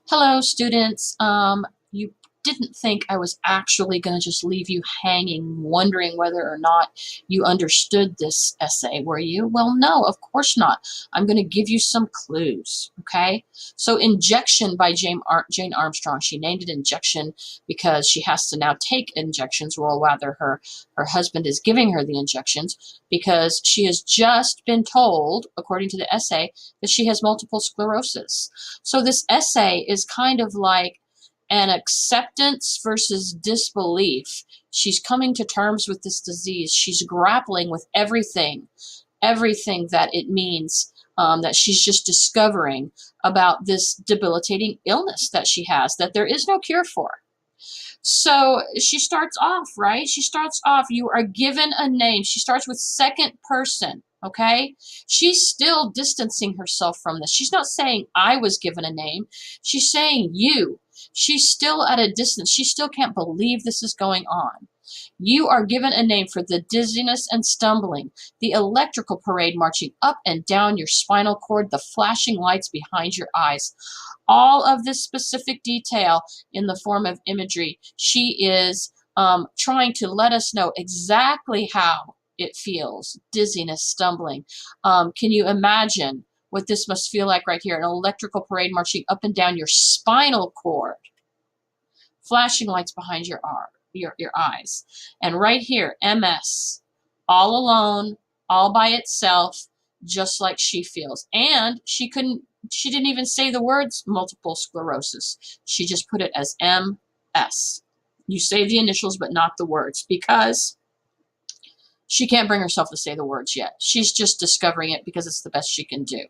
Hello, students. You didn't think I was actually going to just leave you hanging, wondering whether or not you understood this essay, were you? Well, no, of course not. I'm going to give you some clues, okay? So, Injection by Jane Armstrong. She named it Injection because she has to now take injections, while rather her husband is giving her the injections because she has just been told, according to the essay, that she has multiple sclerosis. So this essay is kind of like an acceptance versus disbelief. She's coming to terms with this disease. She's grappling with everything that it means, that she's just discovering about this debilitating illness that she has, that there is no cure for. So she starts off, right? She starts off, you are given a name. She starts with second person, okay? She's still distancing herself from this. She's not saying I was given a name. She's saying you. She's still at a distance. She still can't believe this is going on. You are given a name for the dizziness and stumbling, the electrical parade marching up and down your spinal cord, the flashing lights behind your eyes. All of this specific detail in the form of imagery. She is trying to let us know exactly how it feels, dizziness, stumbling. Can you imagine what this must feel like right here? An electrical parade marching up and down your spinal cord, flashing lights behind your eyes. And right here, MS, all alone, all by itself, just like she feels. And she didn't even say the words multiple sclerosis. She just put it as MS. You say the initials, but not the words, because she can't bring herself to say the words yet. She's just discovering it because it's the best she can do.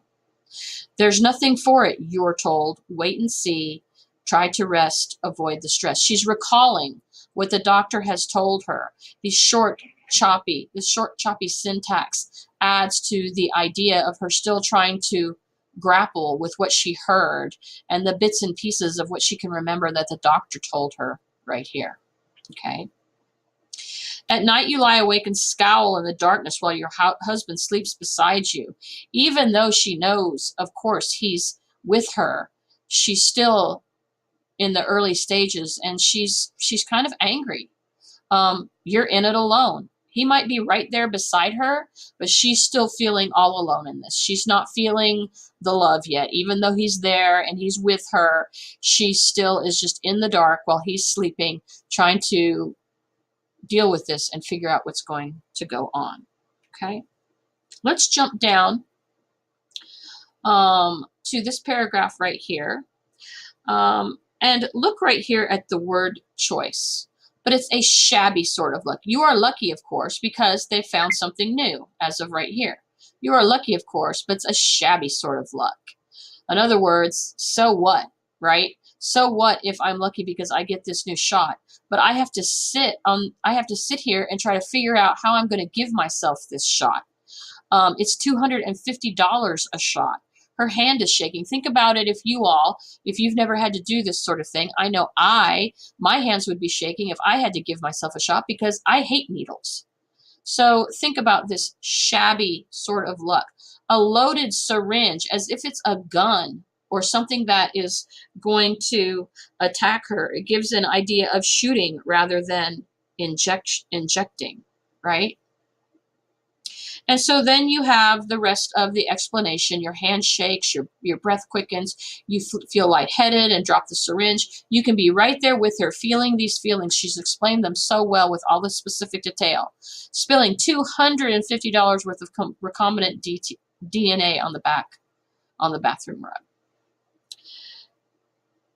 There's nothing for it, you're told. Wait and see. Try to rest. Avoid the stress. She's recalling what the doctor has told her. This short, choppy syntax adds to the idea of her still trying to grapple with what she heard and the bits and pieces of what she can remember that the doctor told her right here. Okay. At night, you lie awake and scowl in the darkness while your husband sleeps beside you. Even though she knows, of course, he's with her, she's still in the early stages, and she's kind of angry. You're in it alone. He might be right there beside her, but she's still feeling all alone in this. She's not feeling the love yet. Even though he's there and he's with her, she still is just in the dark while he's sleeping, trying to deal with this and figure out what's going to go on. Okay, let's jump down to this paragraph right here, and look right here at the word choice. But it's a shabby sort of luck. You are lucky, of course, because they found something new as of right here. You are lucky, of course, but it's a shabby sort of luck. In other words, so what, right? So what if I'm lucky because I get this new shot? But I have to sit here and try to figure out how I'm going to give myself this shot. It's $250 a shot. Her hand is shaking. Think about it, if you've never had to do this sort of thing. I know my hands would be shaking if I had to give myself a shot because I hate needles. So think about this shabby sort of luck. A loaded syringe, as if it's a gun or something that is going to attack her. It gives an idea of shooting rather than injecting, right? And so then you have the rest of the explanation. Your hand shakes, your breath quickens, you feel lightheaded and drop the syringe. You can be right there with her, feeling these feelings. She's explained them so well with all the specific detail. Spilling $250 worth of recombinant DNA on the bathroom rug.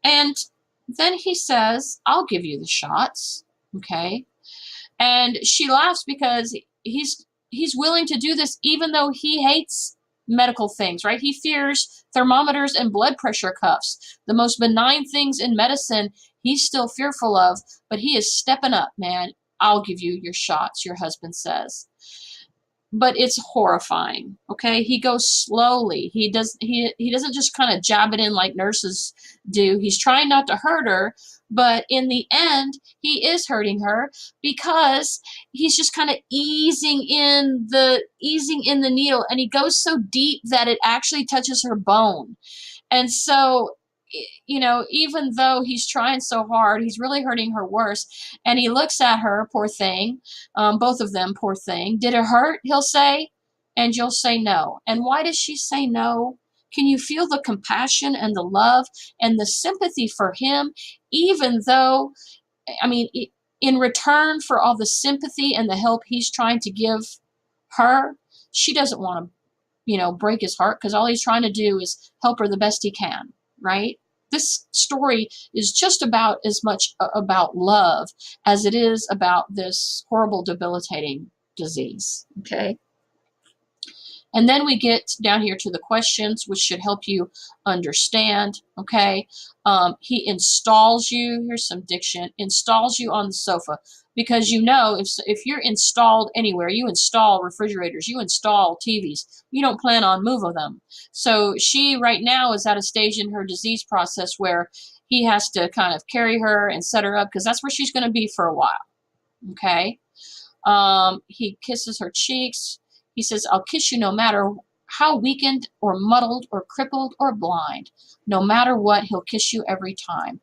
And then he says, I'll give you the shots, okay? And she laughs because he's willing to do this even though he hates medical things, right? He fears thermometers and blood pressure cuffs. The most benign things in medicine he's still fearful of, but he is stepping up, man. I'll give you your shots, your husband says. But it's horrifying, okay? He goes slowly. He doesn't just kind of jab it in like nurses do. He's trying not to hurt her, but in the end, he is hurting her because he's just kind of easing in the needle, and he goes so deep that it actually touches her bone. And so even though he's trying so hard, he's really hurting her worse. And he looks at her, poor thing, both of them, poor thing. Did it hurt? He'll say, and you'll say no. And why does she say no? Can you feel the compassion and the love and the sympathy for him, even though, I mean, in return for all the sympathy and the help he's trying to give her, she doesn't want to, break his heart, because all he's trying to do is help her the best he can, right? This story is just about as much about love as it is about this horrible, debilitating disease, okay? And then we get down here to the questions, which should help you understand, okay? He installs you, here's some diction, installs you on the sofa. Because if you're installed anywhere, you install refrigerators, you install TVs, you don't plan on moving them. So she right now is at a stage in her disease process where he has to kind of carry her and set her up, because that's where she's going to be for a while, okay? He kisses her cheeks. He says, I'll kiss you no matter how weakened or muddled or crippled or blind. No matter what, he'll kiss you every time.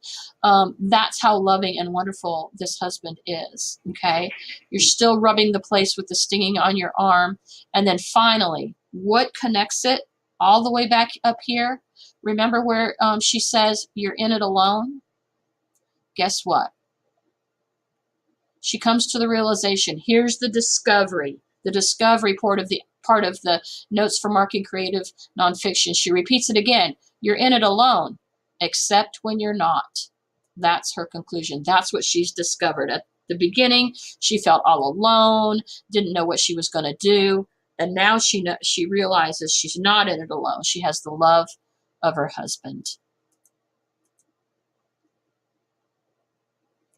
That's how loving and wonderful this husband is, okay? You're still rubbing the place with the stinging on your arm. And then finally, what connects it all the way back up here? Remember where she says, you're in it alone? Guess what? She comes to the realization, here's the discovery part of the Notes for Marketing Creative Nonfiction. She repeats it again. You're in it alone, except when you're not. That's her conclusion. That's what she's discovered. At the beginning, she felt all alone, didn't know what she was going to do, and now she realizes she's not in it alone. She has the love of her husband.